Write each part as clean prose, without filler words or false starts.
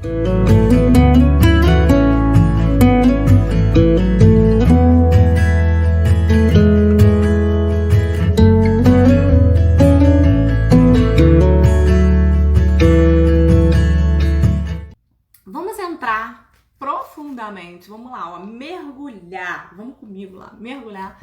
Vamos entrar profundamente, vamos lá, ó, mergulhar, vamos comigo lá, mergulhar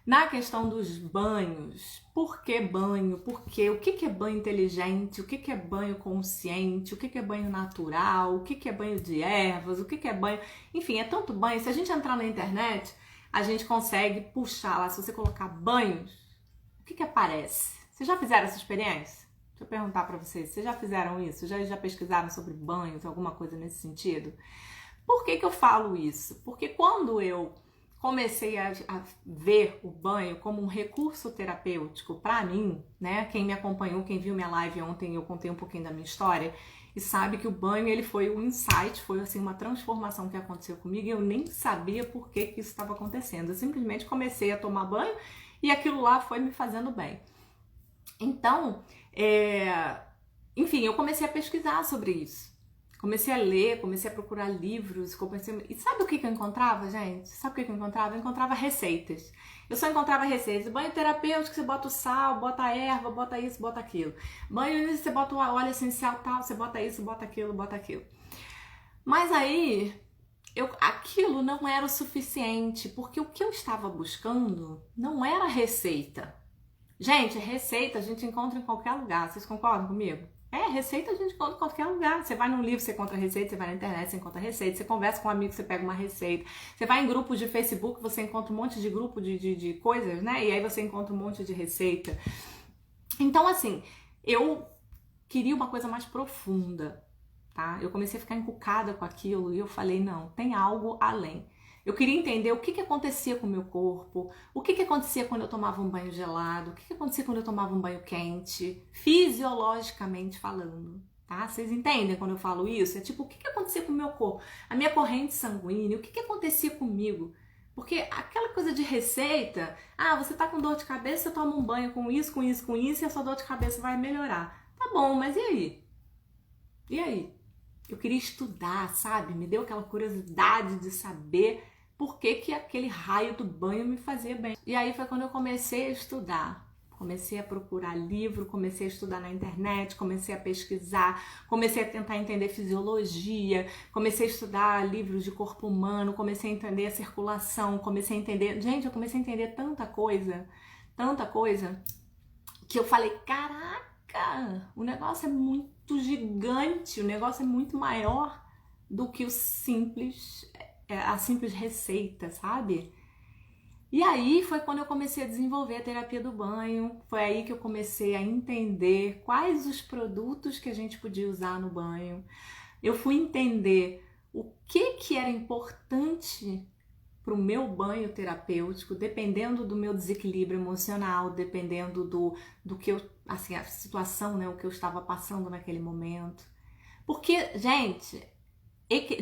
na questão dos banhos. Por que banho? Por quê? O que é banho inteligente? O que é banho consciente? O que é banho natural? O que é banho de ervas? O que é banho... Enfim, é tanto banho. Se a gente entrar na internet, a gente consegue puxar lá. Se você colocar banhos, o que aparece? Vocês já fizeram essa experiência? Deixa eu perguntar pra vocês. Vocês já fizeram isso? Já pesquisaram sobre banhos? Alguma coisa nesse sentido? Por que eu falo isso? Porque quando eu comecei a ver o banho como um recurso terapêutico para mim, né? Quem me acompanhou, quem viu minha live ontem, eu contei um pouquinho da minha história e sabe que o banho, ele foi um insight, foi assim uma transformação que aconteceu comigo e eu nem sabia por que isso estava acontecendo. Eu simplesmente comecei a tomar banho e aquilo lá foi me fazendo bem. Então, enfim, eu comecei a pesquisar sobre isso. Comecei a ler, comecei a procurar livros, E sabe o que eu encontrava, gente? Sabe o que eu encontrava? Eu encontrava receitas. Eu só encontrava receitas. Banho terapêutico, você bota o sal, bota a erva, bota isso, bota aquilo. Banho, você bota o óleo essencial tal, você bota isso, bota aquilo, bota aquilo. Mas aí, aquilo não era o suficiente, porque o que eu estava buscando não era receita. Gente, receita a gente encontra em qualquer lugar. Vocês concordam comigo? Receita a gente encontra em qualquer lugar. Você vai num livro, você encontra receita, você vai na internet, você encontra receita, você conversa com um amigo, você pega uma receita. Você vai em grupos de Facebook, você encontra um monte de grupo de coisas, né? E aí você encontra um monte de receita. Então, assim, eu queria uma coisa mais profunda, tá? Eu comecei a ficar encucada com aquilo e eu falei, não, tem algo além. Eu queria entender o que acontecia com o meu corpo, o que acontecia quando eu tomava um banho gelado, o que acontecia quando eu tomava um banho quente, fisiologicamente falando, tá? Vocês entendem quando eu falo isso? É tipo, o que acontecia com o meu corpo? A minha corrente sanguínea, o que acontecia comigo? Porque aquela coisa de receita, você tá com dor de cabeça, você toma um banho com isso, com isso, com isso, e a sua dor de cabeça vai melhorar. Tá bom, mas e aí? E aí? Eu queria estudar, sabe? Me deu aquela curiosidade de saber por que aquele raio do banho me fazia bem. E aí foi quando eu comecei a estudar. Comecei a procurar livro, comecei a estudar na internet, comecei a pesquisar, comecei a tentar entender fisiologia, comecei a estudar livros de corpo humano, comecei a entender a circulação, comecei a entender... Gente, eu comecei a entender tanta coisa, que eu falei, caraca, o negócio é muito gigante, o negócio é muito maior do que a simples receita, sabe? E aí foi quando eu comecei a desenvolver a terapia do banho, foi aí que eu comecei a entender quais os produtos que a gente podia usar no banho. Eu fui entender o que era importante para o meu banho terapêutico, dependendo do meu desequilíbrio emocional, dependendo do que eu, assim, a situação, né, o que eu estava passando naquele momento. Porque, gente,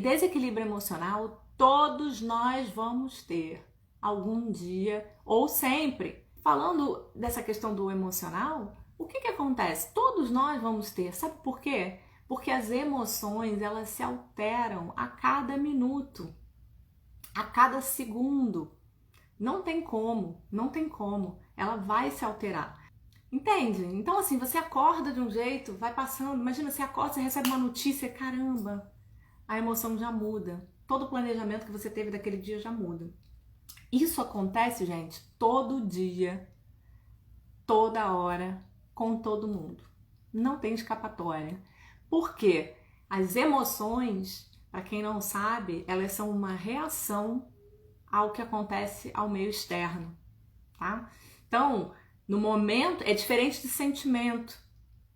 desequilíbrio emocional todos nós vamos ter algum dia ou sempre. Falando dessa questão do emocional, o que acontece? Todos nós vamos ter. Sabe por quê? Porque as emoções, elas se alteram a cada minuto, a cada segundo. Não tem como. Ela vai se alterar. Entende? Então, assim, você acorda de um jeito, vai passando. Imagina, você acorda, você recebe uma notícia, caramba, a emoção já muda. Todo o planejamento que você teve daquele dia já muda. Isso acontece, gente, todo dia, toda hora, com todo mundo. Não tem escapatória. Por quê? As emoções, para quem não sabe, elas são uma reação ao que acontece ao meio externo, tá? Então, no momento, é diferente de sentimento.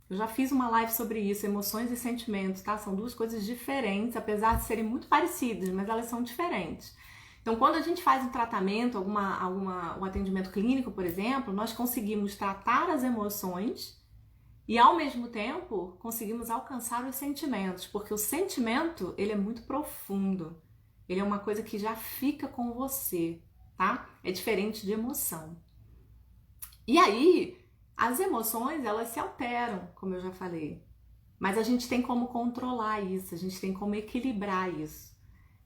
Eu já fiz uma live sobre isso, emoções e sentimentos, tá? São duas coisas diferentes, apesar de serem muito parecidas, mas elas são diferentes. Então, quando a gente faz um tratamento, um atendimento clínico, por exemplo, nós conseguimos tratar as emoções e, ao mesmo tempo, conseguimos alcançar os sentimentos, porque o sentimento, ele é muito profundo. Ele é uma coisa que já fica com você, tá? É diferente de emoção. E aí, as emoções, elas se alteram, como eu já falei. Mas a gente tem como controlar isso, a gente tem como equilibrar isso.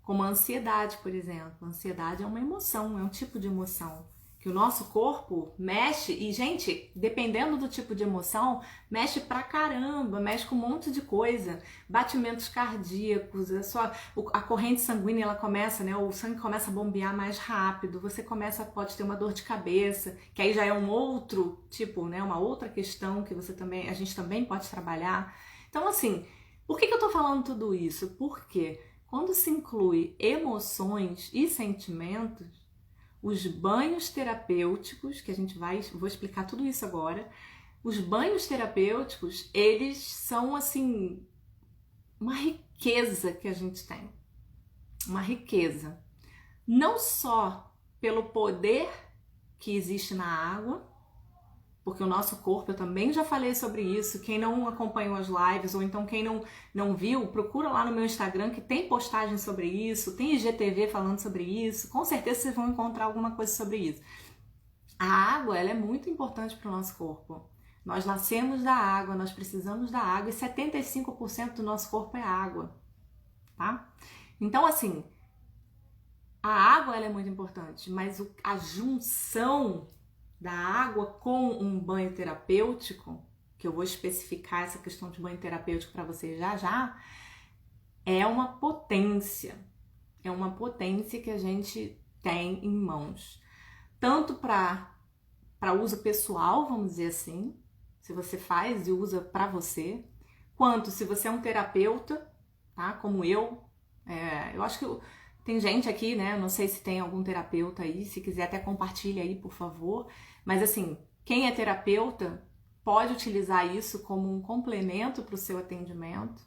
Como a ansiedade, por exemplo. A ansiedade é uma emoção, é um tipo de emoção que o nosso corpo mexe e, gente, dependendo do tipo de emoção, mexe pra caramba, mexe com um monte de coisa, batimentos cardíacos, a corrente sanguínea, ela começa, né, o sangue começa a bombear mais rápido, você pode ter uma dor de cabeça, que aí já é um outro tipo, né, uma outra questão que a gente também pode trabalhar. Então, assim, por que eu tô falando tudo isso? Porque quando se inclui emoções e sentimentos, os banhos terapêuticos, que vou explicar tudo isso agora. Os banhos terapêuticos, eles são assim uma riqueza que a gente tem. Uma riqueza. Não só pelo poder que existe na água, porque o nosso corpo, eu também já falei sobre isso. Quem não acompanhou as lives, ou então quem não viu, procura lá no meu Instagram que tem postagem sobre isso, tem IGTV falando sobre isso. Com certeza vocês vão encontrar alguma coisa sobre isso. A água, ela é muito importante para o nosso corpo. Nós nascemos da água, nós precisamos da água e 75% do nosso corpo é água, tá? Então, assim, a água ela é muito importante, mas a junção da água com um banho terapêutico, que eu vou especificar essa questão de banho terapêutico para vocês já, é uma potência que a gente tem em mãos, tanto para uso pessoal, vamos dizer assim, se você faz e usa para você, quanto se você é um terapeuta, tá? Como eu acho que tem gente aqui, né? Não sei se tem algum terapeuta aí, se quiser até compartilha aí, por favor. Mas assim, quem é terapeuta pode utilizar isso como um complemento para o seu atendimento.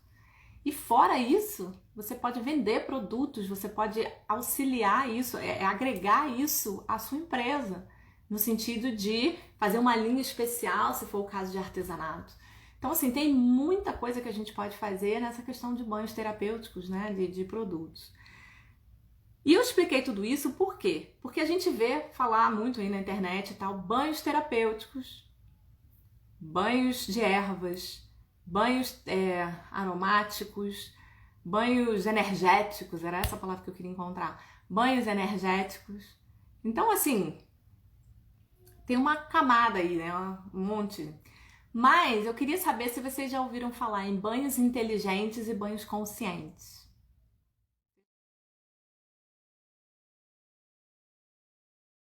E fora isso, você pode vender produtos, você pode auxiliar isso, agregar isso à sua empresa, no sentido de fazer uma linha especial, se for o caso de artesanato. Então, assim, tem muita coisa que a gente pode fazer nessa questão de banhos terapêuticos, né, de produtos. E eu expliquei tudo isso por quê? Porque a gente vê falar muito aí na internet e tal, banhos terapêuticos, banhos de ervas, banhos aromáticos, banhos energéticos, era essa palavra que eu queria encontrar, banhos energéticos. Então, assim, tem uma camada aí, né, um monte. Mas eu queria saber se vocês já ouviram falar em banhos inteligentes e banhos conscientes.